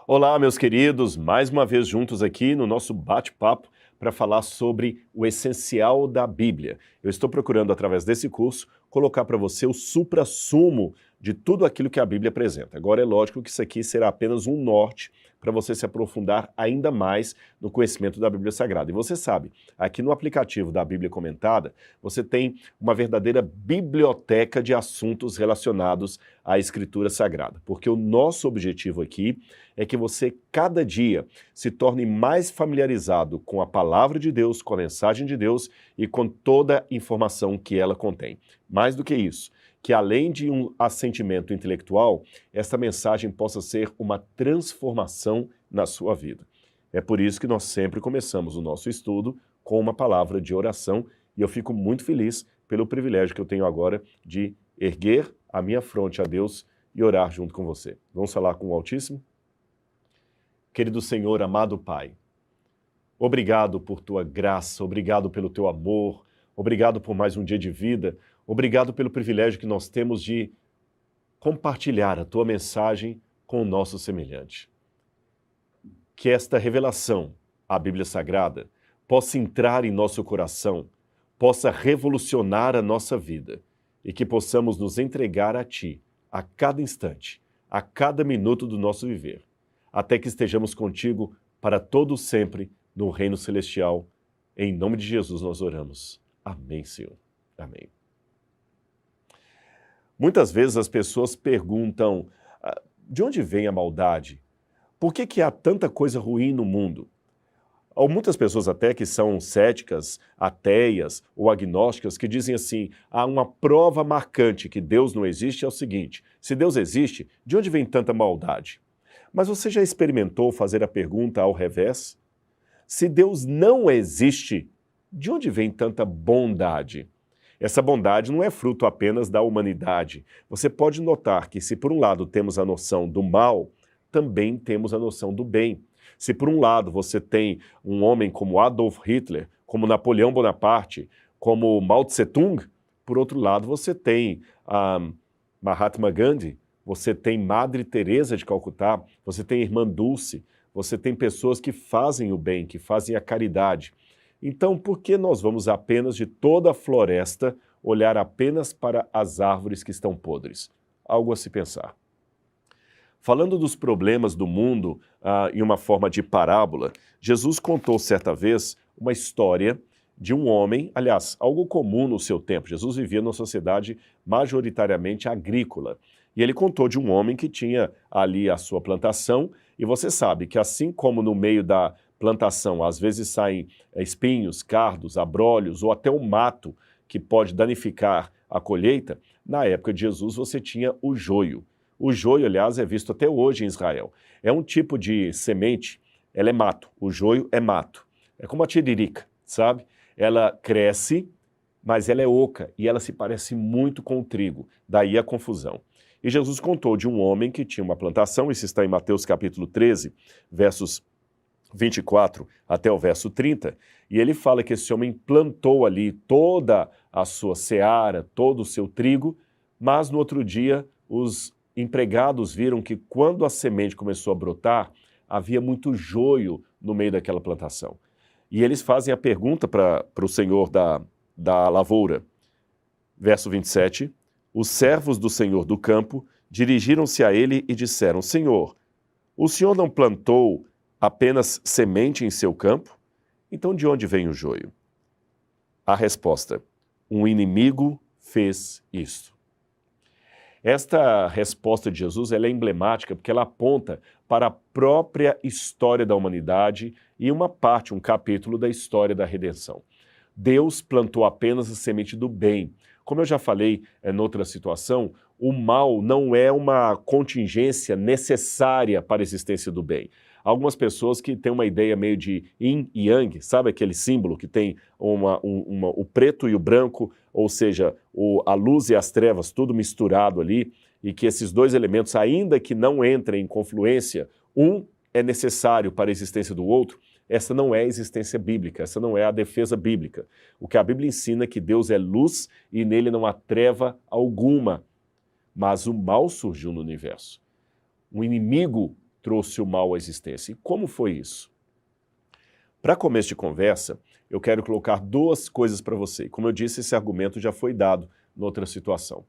Olá, meus queridos, mais uma vez juntos aqui no nosso bate-papo para falar sobre o essencial da Bíblia. Eu estou procurando, através desse curso, colocar para você o suprassumo de tudo aquilo que a Bíblia apresenta. Agora, é lógico que isso aqui será apenas um norte para você se aprofundar ainda mais no conhecimento da Bíblia Sagrada. E você sabe, aqui no aplicativo da Bíblia Comentada, você tem uma verdadeira biblioteca de assuntos relacionados à Escritura Sagrada, porque o nosso objetivo aqui é que você, cada dia, se torne mais familiarizado com a palavra de Deus, com a mensagem de Deus e com toda a informação que ela contém. Mais do que isso, que além de um assentimento intelectual, esta mensagem possa ser uma transformação na sua vida. É por isso que nós sempre começamos o nosso estudo com uma palavra de oração e eu fico muito feliz pelo privilégio que eu tenho agora de erguer a minha fronte a Deus e orar junto com você. Vamos falar com o Altíssimo? Querido Senhor, amado Pai, obrigado por Tua graça, obrigado pelo Teu amor, obrigado por mais um dia de vida, obrigado pelo privilégio que nós temos de compartilhar a Tua mensagem com o nosso semelhante. Que esta revelação, a Bíblia Sagrada, possa entrar em nosso coração, possa revolucionar a nossa vida e que possamos nos entregar a Ti a cada instante, a cada minuto do nosso viver, até que estejamos contigo para todo sempre no reino celestial. Em nome de Jesus nós oramos. Amém, Senhor. Amém. Muitas vezes as pessoas perguntam, de onde vem a maldade? Por que há tanta coisa ruim no mundo? Há muitas pessoas até que são céticas, ateias ou agnósticas que dizem assim, há uma prova marcante que Deus não existe é o seguinte, se Deus existe, de onde vem tanta maldade? Mas você já experimentou fazer a pergunta ao revés? Se Deus não existe, de onde vem tanta bondade? Essa bondade não é fruto apenas da humanidade. Você pode notar que se por um lado temos a noção do mal, também temos a noção do bem. Se por um lado você tem um homem como Adolf Hitler, como Napoleão Bonaparte, como Mao Tse-tung, por outro lado você tem Mahatma Gandhi, você tem Madre Teresa de Calcutá, você tem Irmã Dulce, você tem pessoas que fazem o bem, que fazem a caridade. Então, por que nós vamos apenas de toda a floresta olhar apenas para as árvores que estão podres? Algo a se pensar. Falando dos problemas do mundo em uma forma de parábola, Jesus contou certa vez uma história de um homem, aliás, algo comum no seu tempo. Jesus vivia numa sociedade majoritariamente agrícola. E ele contou de um homem que tinha ali a sua plantação, e você sabe que assim como no meio da plantação às vezes saem espinhos, cardos, abrolhos ou até um mato que pode danificar a colheita, na época de Jesus você tinha o joio. O joio, aliás, é visto até hoje em Israel. É um tipo de semente, ela é mato, o joio é mato. É como a tiririca, sabe? Ela cresce, mas ela é oca e ela se parece muito com o trigo, daí a confusão. E Jesus contou de um homem que tinha uma plantação, isso está em Mateus capítulo 13, versos 24 até o verso 30, e ele fala que esse homem plantou ali toda a sua seara, todo o seu trigo, mas no outro dia os empregados viram que quando a semente começou a brotar, havia muito joio no meio daquela plantação. E eles fazem a pergunta para o senhor da lavoura. Verso 27, os servos do senhor do campo dirigiram-se a ele e disseram, Senhor, o senhor não plantou apenas semente em seu campo? Então de onde vem o joio? A resposta, um inimigo fez isto. Esta resposta de Jesus ela é emblemática porque ela aponta para a própria história da humanidade e uma parte, um capítulo da história da redenção. Deus plantou apenas a semente do bem. Como eu já falei noutra situação, o mal não é uma contingência necessária para a existência do bem. Algumas pessoas que têm uma ideia meio de yin e yang, sabe aquele símbolo que tem o preto e o branco, ou seja, a luz e as trevas, tudo misturado ali, e que esses dois elementos, ainda que não entrem em confluência, um é necessário para a existência do outro. Essa não é a existência bíblica, essa não é a defesa bíblica. O que a Bíblia ensina é que Deus é luz e nele não há treva alguma. Mas o mal surgiu no universo. Um inimigo trouxe o mal à existência. E como foi isso? Para começo de conversa, eu quero colocar duas coisas para você. Como eu disse, esse argumento já foi dado em outra situação.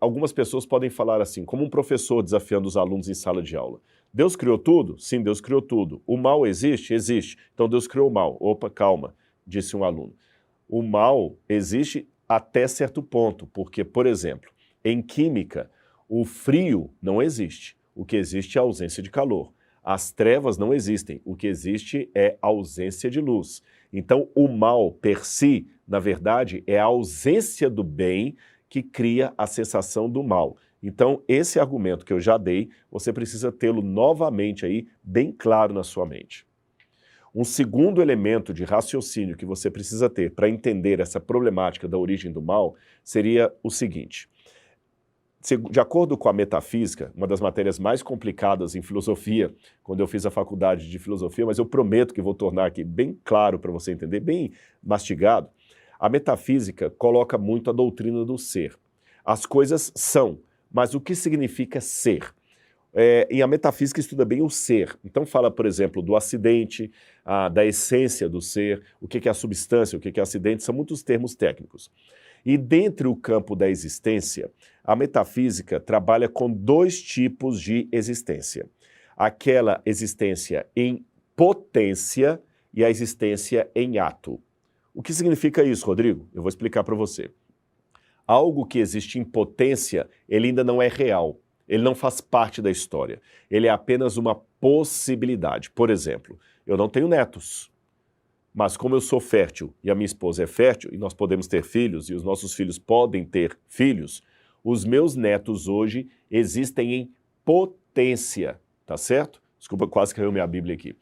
Algumas pessoas podem falar assim, como um professor desafiando os alunos em sala de aula. Deus criou tudo? Sim, Deus criou tudo. O mal existe? Existe. Então Deus criou o mal. Opa, calma, disse um aluno. O mal existe até certo ponto, porque, por exemplo, em química, o frio não existe. O que existe é a ausência de calor. As trevas não existem. O que existe é a ausência de luz. Então, o mal, per si, na verdade, é a ausência do bem que cria a sensação do mal. Então, esse argumento que eu já dei, você precisa tê-lo novamente aí bem claro na sua mente. Um segundo elemento de raciocínio que você precisa ter para entender essa problemática da origem do mal seria o seguinte. De acordo com a metafísica, uma das matérias mais complicadas em filosofia, quando eu fiz a faculdade de filosofia, mas eu prometo que vou tornar aqui bem claro para você entender, bem mastigado, a metafísica coloca muito a doutrina do ser. As coisas são, mas o que significa ser? E a metafísica estuda bem o ser. Então fala, por exemplo, do acidente, da essência do ser, o que é a substância, o que é acidente, são muitos termos técnicos. E dentro do campo da existência, a metafísica trabalha com dois tipos de existência. Aquela existência em potência e a existência em ato. O que significa isso, Rodrigo? Eu vou explicar para você. Algo que existe em potência, ele ainda não é real. Ele não faz parte da história. Ele é apenas uma possibilidade. Por exemplo, eu não tenho netos. Mas como eu sou fértil e a minha esposa é fértil, e nós podemos ter filhos, e os nossos filhos podem ter filhos, os meus netos hoje existem em potência, tá certo? Desculpa, quase caiu minha Bíblia aqui.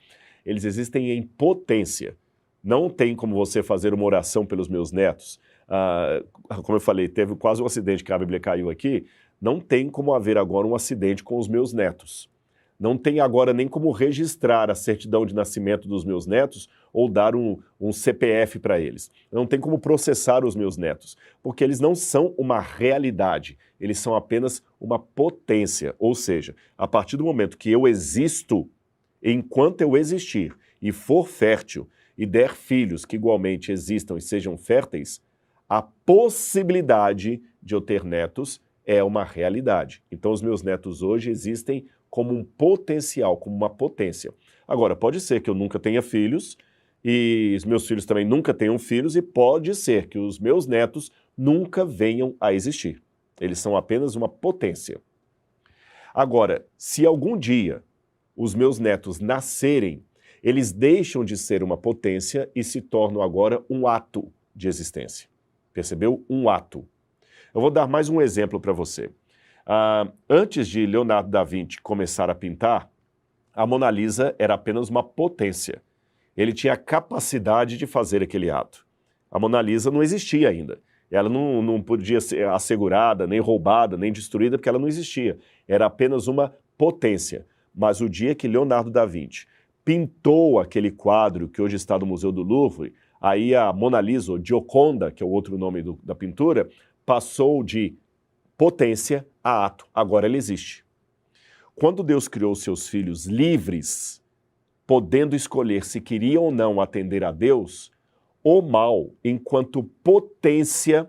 Eles existem em potência. Não tem como você fazer uma oração pelos meus netos. Como eu falei, teve quase um acidente que a Bíblia caiu aqui. Não tem como haver agora um acidente com os meus netos. Não tem agora nem como registrar a certidão de nascimento dos meus netos ou dar um CPF para eles. Não tem como processar os meus netos, porque eles não são uma realidade, eles são apenas uma potência. Ou seja, a partir do momento que eu existo, enquanto eu existir e for fértil e der filhos que igualmente existam e sejam férteis, a possibilidade de eu ter netos é uma realidade. Então os meus netos hoje existem como um potencial, como uma potência. Agora, pode ser que eu nunca tenha filhos e os meus filhos também nunca tenham filhos e pode ser que os meus netos nunca venham a existir. Eles são apenas uma potência. Agora, se algum dia os meus netos nascerem, eles deixam de ser uma potência e se tornam agora um ato de existência. Percebeu? Um ato. Eu vou dar mais um exemplo para você. Antes de Leonardo da Vinci começar a pintar, a Mona Lisa era apenas uma potência. Ele tinha a capacidade de fazer aquele ato. A Mona Lisa não existia ainda. Ela não podia ser assegurada, nem roubada, nem destruída, porque ela não existia. Era apenas uma potência. Mas o dia que Leonardo da Vinci pintou aquele quadro que hoje está no Museu do Louvre, aí a Mona Lisa, ou Gioconda, que é o outro nome da pintura, passou de potência a ato. Agora ela existe. Quando Deus criou seus filhos livres, podendo escolher se queriam ou não atender a Deus, o mal, enquanto potência,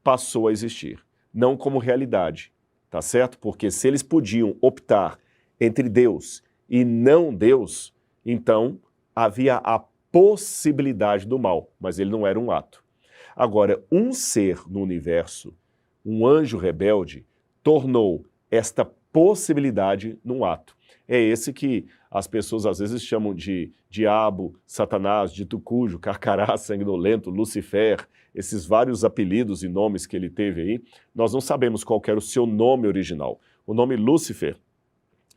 passou a existir. Não como realidade, tá certo? Porque se eles podiam optar entre Deus e não Deus, então havia a possibilidade do mal, mas ele não era um ato. Agora, um ser no universo, um anjo rebelde, tornou esta possibilidade num ato. É esse que as pessoas às vezes chamam de diabo, satanás, dito cujo, carcará, sanguinolento, Lucifer, esses vários apelidos e nomes que ele teve aí. Nós não sabemos qual era o seu nome original. O nome Lúcifer,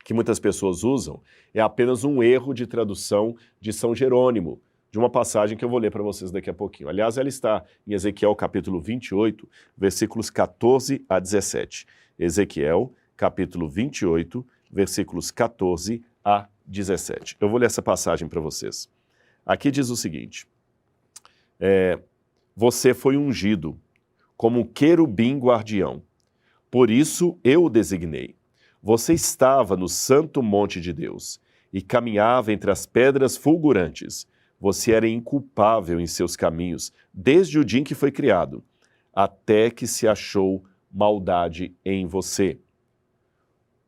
que muitas pessoas usam, é apenas um erro de tradução de São Jerônimo, de uma passagem que eu vou ler para vocês daqui a pouquinho. Aliás, ela está em Ezequiel capítulo 28, versículos 14 a 17. Ezequiel capítulo 28, versículos 14 a 17. Eu vou ler essa passagem para vocês. Aqui diz o seguinte: você foi ungido como querubim guardião, por isso eu o designei. Você estava no santo monte de Deus e caminhava entre as pedras fulgurantes. Você era inculpável em seus caminhos desde o dia em que foi criado, até que se achou maldade em você.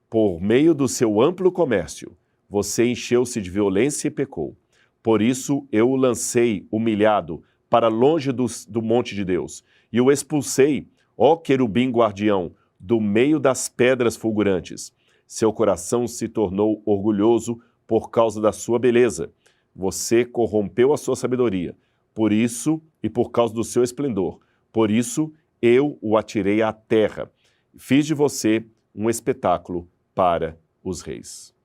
Por meio do seu amplo comércio, você encheu-se de violência e pecou. Por isso eu o lancei, humilhado, para longe do monte de Deus, e o expulsei, ó querubim guardião, do meio das pedras fulgurantes. Seu coração se tornou orgulhoso por causa da sua beleza. Você corrompeu a sua sabedoria, por isso e por causa do seu esplendor. Por isso eu o atirei à terra. Fiz de você um espetáculo para os reis.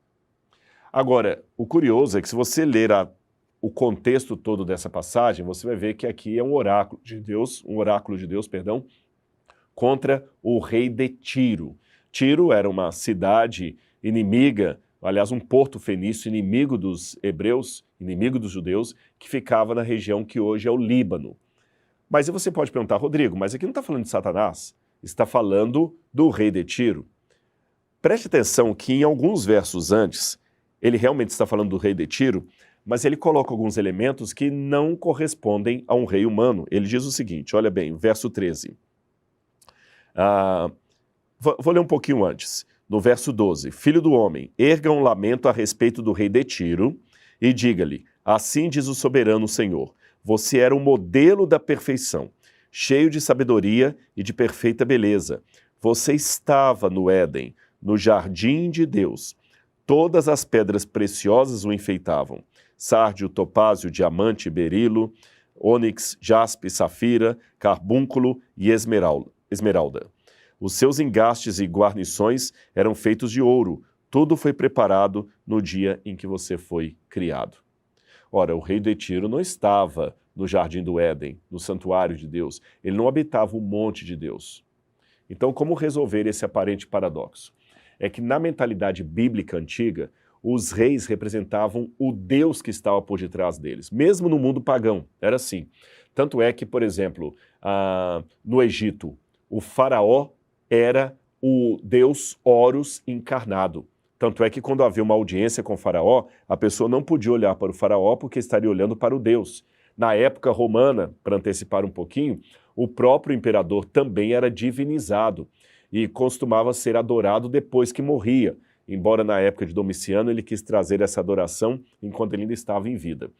Agora, o curioso é que se você ler o contexto todo dessa passagem, você vai ver que aqui é um oráculo de Deus, contra o rei de Tiro. Tiro era uma cidade inimiga, aliás, um porto fenício inimigo dos hebreus, inimigo dos judeus, que ficava na região que hoje é o Líbano. Mas aí você pode perguntar, Rodrigo, mas aqui não está falando de Satanás, está falando do rei de Tiro. Preste atenção que em alguns versos antes, ele realmente está falando do rei de Tiro, mas ele coloca alguns elementos que não correspondem a um rei humano. Ele diz o seguinte, olha bem, verso 13. Vou ler um pouquinho antes. No verso 12, Filho do homem, erga um lamento a respeito do rei de Tiro e diga-lhe, assim diz o soberano Senhor, você era um modelo da perfeição, cheio de sabedoria e de perfeita beleza. Você estava no Éden, no jardim de Deus. Todas as pedras preciosas o enfeitavam. Sárdio, topázio, diamante, berilo, ônix, jaspe, safira, carbúnculo e esmeralda. Os seus engastes e guarnições eram feitos de ouro. Tudo foi preparado no dia em que você foi criado. Ora, o rei de Tiro não estava no jardim do Éden, no santuário de Deus. Ele não habitava o monte de Deus. Então, como resolver esse aparente paradoxo? É que na mentalidade bíblica antiga, os reis representavam o Deus que estava por detrás deles. Mesmo no mundo pagão, era assim. Tanto é que, por exemplo, no Egito, o faraó era o deus Horus encarnado. Tanto é que quando havia uma audiência com o faraó, a pessoa não podia olhar para o faraó porque estaria olhando para o Deus. Na época romana, para antecipar um pouquinho, o próprio imperador também era divinizado e costumava ser adorado depois que morria, embora na época de Domiciano ele quis trazer essa adoração enquanto ele ainda estava em vida.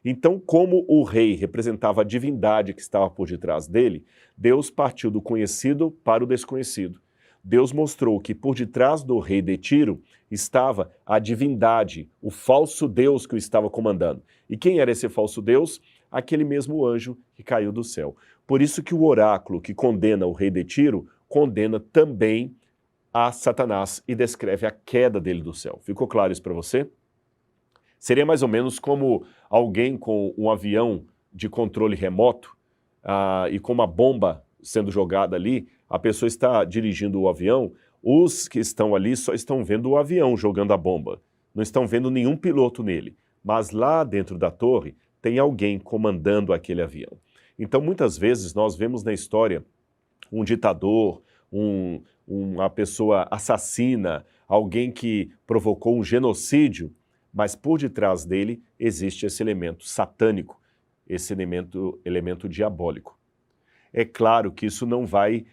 Então, como o rei representava a divindade que estava por detrás dele, Deus partiu do conhecido para o desconhecido. Deus mostrou que por detrás do rei de Tiro estava a divindade, o falso Deus que o estava comandando. E quem era esse falso Deus? Aquele mesmo anjo que caiu do céu. Por isso que o oráculo que condena o rei de Tiro condena também a Satanás e descreve a queda dele do céu. Ficou claro isso para você? Seria mais ou menos como alguém com um avião de controle remoto e com uma bomba sendo jogada ali, a pessoa está dirigindo o avião, os que estão ali só estão vendo o avião jogando a bomba, não estão vendo nenhum piloto nele, mas lá dentro da torre tem alguém comandando aquele avião. Então muitas vezes nós vemos na história um ditador, uma pessoa assassina, alguém que provocou um genocídio, mas por detrás dele existe esse elemento satânico, esse elemento diabólico. É claro que isso não vai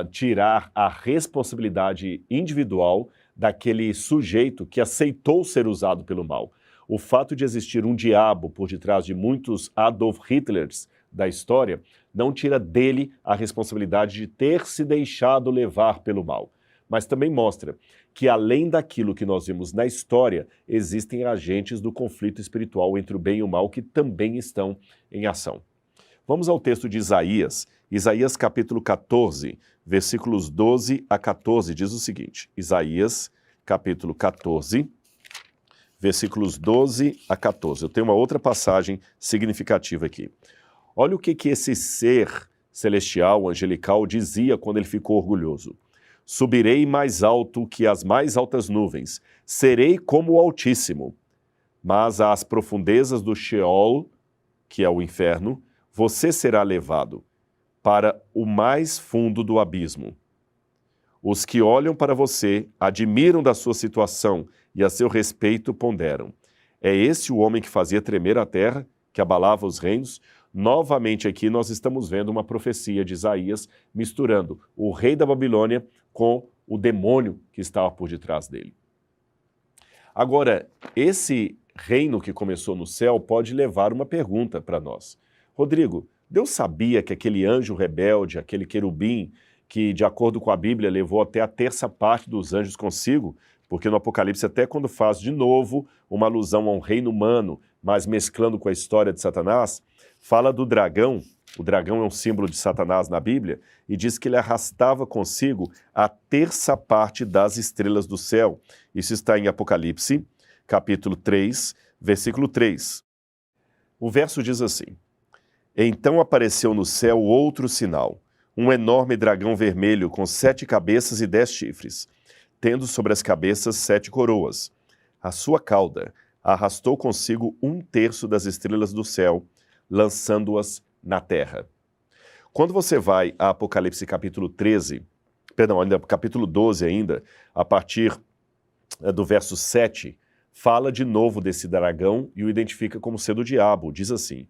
tirar a responsabilidade individual daquele sujeito que aceitou ser usado pelo mal. O fato de existir um diabo por detrás de muitos Adolf Hitlers da história não tira dele a responsabilidade de ter se deixado levar pelo mal. Mas também mostra que além daquilo que nós vimos na história, existem agentes do conflito espiritual entre o bem e o mal que também estão em ação. Vamos ao texto de Isaías. Isaías capítulo 14, versículos 12 a 14, diz o seguinte. Isaías capítulo 14, versículos 12 a 14. Eu tenho uma outra passagem significativa aqui. Olha o que esse ser celestial, angelical, dizia quando ele ficou orgulhoso. Subirei mais alto que as mais altas nuvens, serei como o Altíssimo. Mas às profundezas do Sheol, que é o inferno, você será levado para o mais fundo do abismo. Os que olham para você admiram da sua situação e a seu respeito ponderam. É esse o homem que fazia tremer a terra, que abalava os reinos? Novamente aqui nós estamos vendo uma profecia de Isaías misturando o rei da Babilônia com o demônio que estava por detrás dele. Agora, esse reino que começou no céu pode levar uma pergunta para nós. Rodrigo, Deus sabia que aquele anjo rebelde, aquele querubim, que de acordo com a Bíblia levou até a terça parte dos anjos consigo, porque no Apocalipse até quando faz de novo uma alusão a um reino humano, mas mesclando com a história de Satanás, fala do dragão. O dragão é um símbolo de Satanás na Bíblia, e diz que ele arrastava consigo a terça parte das estrelas do céu. Isso está em Apocalipse, capítulo 3, versículo 3. O verso diz assim: Então apareceu no céu outro sinal, um enorme dragão vermelho com 7 cabeças e 10 chifres, tendo sobre as cabeças 7 coroas. A sua cauda arrastou consigo 1/3 das estrelas do céu, lançando-as na terra. Quando você vai a Apocalipse capítulo 13, ainda capítulo 12 ainda, a partir do verso 7, fala de novo desse dragão e o identifica como sendo o diabo. Diz assim: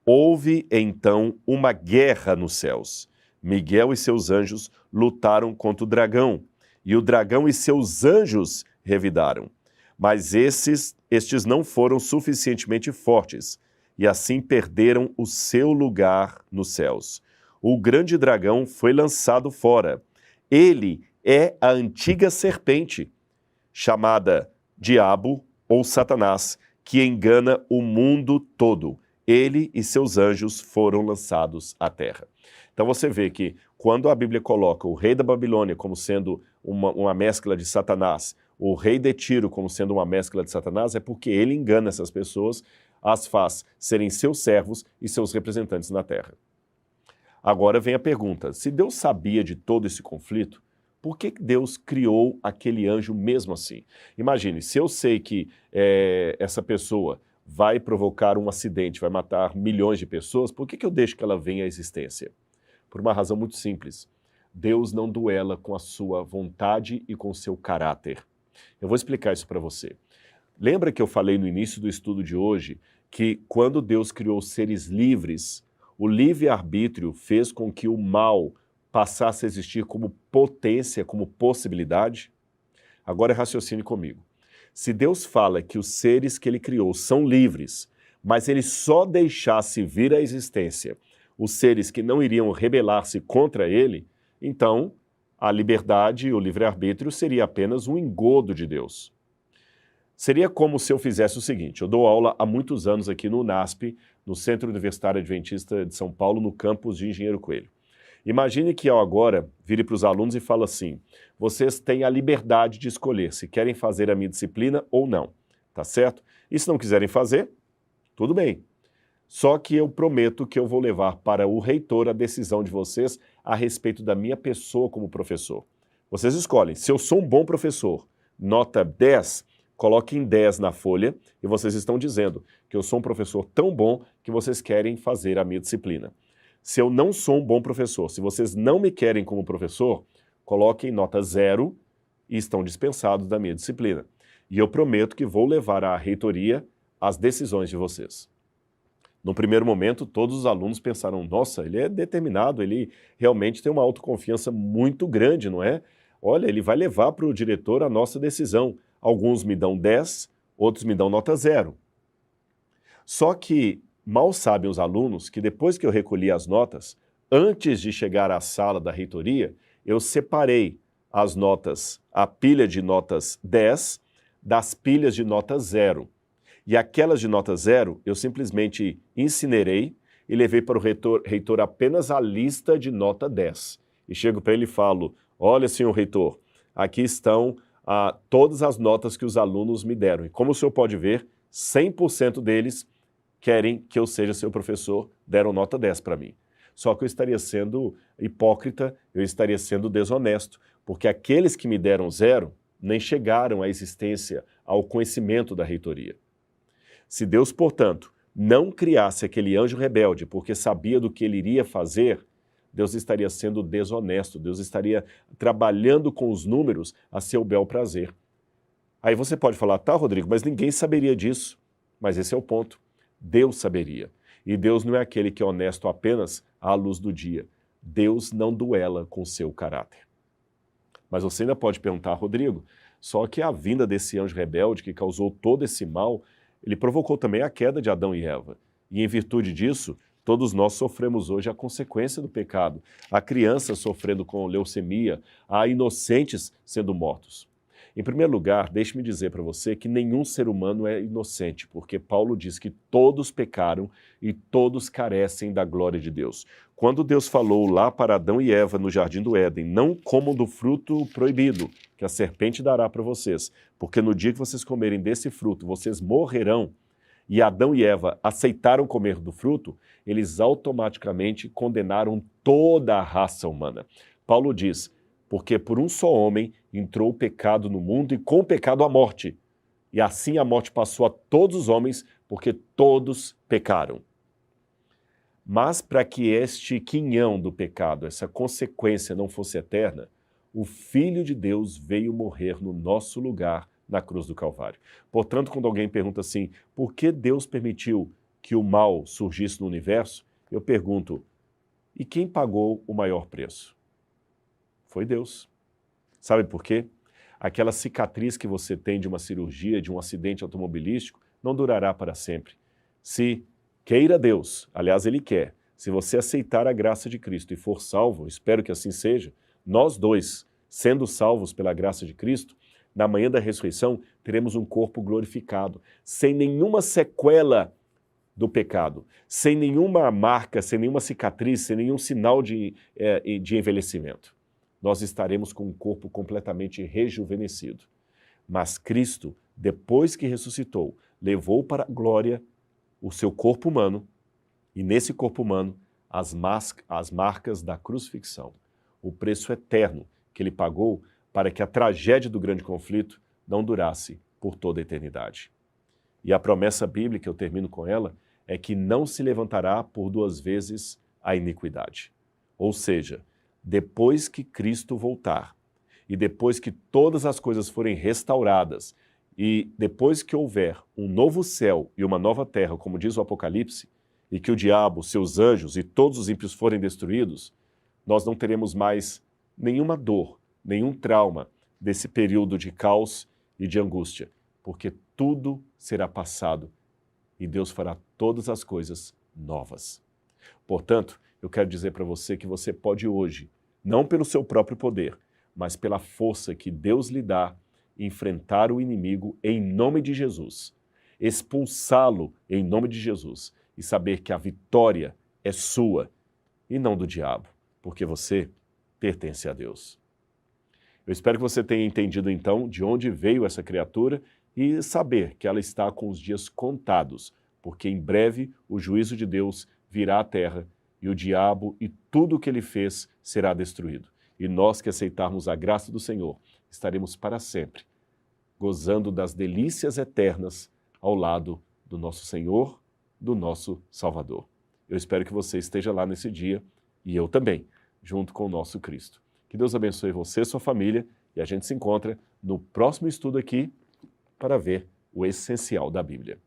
Houve então uma guerra nos céus. Miguel e seus anjos lutaram contra o dragão, e o dragão e seus anjos revidaram. Mas estes não foram suficientemente fortes, e assim perderam o seu lugar nos céus. O grande dragão foi lançado fora. Ele é a antiga serpente, chamada Diabo ou Satanás, que engana o mundo todo. Ele e seus anjos foram lançados à terra. Então você vê que quando a Bíblia coloca o rei da Babilônia como sendo uma mescla de Satanás, o rei de Tiro como sendo uma mescla de Satanás, é porque ele engana essas pessoas, as faz serem seus servos e seus representantes na terra. Agora vem a pergunta: se Deus sabia de todo esse conflito, por que Deus criou aquele anjo mesmo assim? Imagine, se eu sei que essa pessoa vai provocar um acidente, vai matar milhões de pessoas, por que eu deixo que ela venha à existência? Por uma razão muito simples. Deus não duela com a sua vontade e com o seu caráter. Eu vou explicar isso para você. Lembra que eu falei no início do estudo de hoje que quando Deus criou seres livres, o livre-arbítrio fez com que o mal passasse a existir como potência, como possibilidade? Agora raciocine comigo. Se Deus fala que os seres que ele criou são livres, mas ele só deixasse vir à existência os seres que não iriam rebelar-se contra ele, então a liberdade e o livre-arbítrio seria apenas um engodo de Deus. Seria como se eu fizesse o seguinte: eu dou aula há muitos anos aqui no UNASP, no Centro Universitário Adventista de São Paulo, no campus de Engenheiro Coelho. Imagine que eu agora vire para os alunos e fale assim: vocês têm a liberdade de escolher se querem fazer a minha disciplina ou não, tá certo? E se não quiserem fazer, tudo bem. Só que eu prometo que eu vou levar para o reitor a decisão de vocês a respeito da minha pessoa como professor. Vocês escolhem. Se eu sou um bom professor, nota 10, coloquem 10 na folha e vocês estão dizendo que eu sou um professor tão bom que vocês querem fazer a minha disciplina. Se eu não sou um bom professor, se vocês não me querem como professor, coloquem nota 0 e estão dispensados da minha disciplina. E eu prometo que vou levar à reitoria as decisões de vocês. No primeiro momento, todos os alunos pensaram: nossa, ele é determinado, ele realmente tem uma autoconfiança muito grande, não é? Olha, ele vai levar para o diretor a nossa decisão. Alguns me dão 10, outros me dão nota 0. Só que mal sabem os alunos que depois que eu recolhi as notas, antes de chegar à sala da reitoria, eu separei as notas, a pilha de notas 10 das pilhas de nota 0. E aquelas de nota 0, eu simplesmente incinerei e levei para o reitor apenas a lista de nota 10. E chego para ele e falo: olha, senhor reitor, aqui estão todas as notas que os alunos me deram. E como o senhor pode ver, 100% deles querem que eu seja seu professor, deram nota 10 para mim. Só que eu estaria sendo hipócrita, eu estaria sendo desonesto, porque aqueles que me deram 0 nem chegaram à existência, ao conhecimento da reitoria. Se Deus, portanto, não criasse aquele anjo rebelde porque sabia do que ele iria fazer, Deus estaria sendo desonesto, Deus estaria trabalhando com os números a seu bel prazer. Aí você pode falar, tá, Rodrigo, mas ninguém saberia disso. Mas esse é o ponto. Deus saberia. E Deus não é aquele que é honesto apenas à luz do dia. Deus não duela com seu caráter. Mas você ainda pode perguntar, Rodrigo, só que a vinda desse anjo rebelde que causou todo esse mal, ele provocou também a queda de Adão e Eva. E em virtude disso, todos nós sofremos hoje a consequência do pecado. Há crianças sofrendo com leucemia, há inocentes sendo mortos. Em primeiro lugar, deixe-me dizer para você que nenhum ser humano é inocente, porque Paulo diz que todos pecaram e todos carecem da glória de Deus. Quando Deus falou lá para Adão e Eva no jardim do Éden, não comam do fruto proibido, que a serpente dará para vocês, porque no dia que vocês comerem desse fruto, vocês morrerão, e Adão e Eva aceitaram comer do fruto, eles automaticamente condenaram toda a raça humana. Paulo diz, porque por um só homem entrou o pecado no mundo e com o pecado a morte. E assim a morte passou a todos os homens, porque todos pecaram. Mas para que este quinhão do pecado, essa consequência não fosse eterna, o Filho de Deus veio morrer no nosso lugar na cruz do Calvário. Portanto, quando alguém pergunta assim, por que Deus permitiu que o mal surgisse no universo? Eu pergunto, e quem pagou o maior preço? Foi Deus. Sabe por quê? Aquela cicatriz que você tem de uma cirurgia, de um acidente automobilístico, não durará para sempre. Se queira Deus, aliás, Ele quer, se você aceitar a graça de Cristo e for salvo, espero que assim seja, nós dois, sendo salvos pela graça de Cristo, na manhã da ressurreição, teremos um corpo glorificado, sem nenhuma sequela do pecado, sem nenhuma marca, sem nenhuma cicatriz, sem nenhum sinal de envelhecimento. Nós estaremos com um corpo completamente rejuvenescido. Mas Cristo, depois que ressuscitou, levou para a glória o seu corpo humano, e nesse corpo humano, as marcas da crucifixão, o preço eterno que ele pagou para que a tragédia do grande conflito não durasse por toda a eternidade. E a promessa bíblica, eu termino com ela, é que não se levantará por duas vezes a iniquidade. Ou seja, depois que Cristo voltar, e depois que todas as coisas forem restauradas, e depois que houver um novo céu e uma nova terra, como diz o Apocalipse, e que o diabo, seus anjos e todos os ímpios forem destruídos, nós não teremos mais nenhuma dor, nenhum trauma desse período de caos e de angústia, porque tudo será passado e Deus fará todas as coisas novas. Portanto, eu quero dizer para você que você pode hoje, não pelo seu próprio poder, mas pela força que Deus lhe dá, enfrentar o inimigo em nome de Jesus, expulsá-lo em nome de Jesus e saber que a vitória é sua e não do diabo, porque você pertence a Deus. Eu espero que você tenha entendido então de onde veio essa criatura e saber que ela está com os dias contados, porque em breve o juízo de Deus virá à terra e o diabo e tudo o que ele fez será destruído. E nós que aceitarmos a graça do Senhor, estaremos para sempre gozando das delícias eternas ao lado do nosso Senhor, do nosso Salvador. Eu espero que você esteja lá nesse dia e eu também, junto com o nosso Cristo. Que Deus abençoe você e sua família e a gente se encontra no próximo estudo aqui para ver o essencial da Bíblia.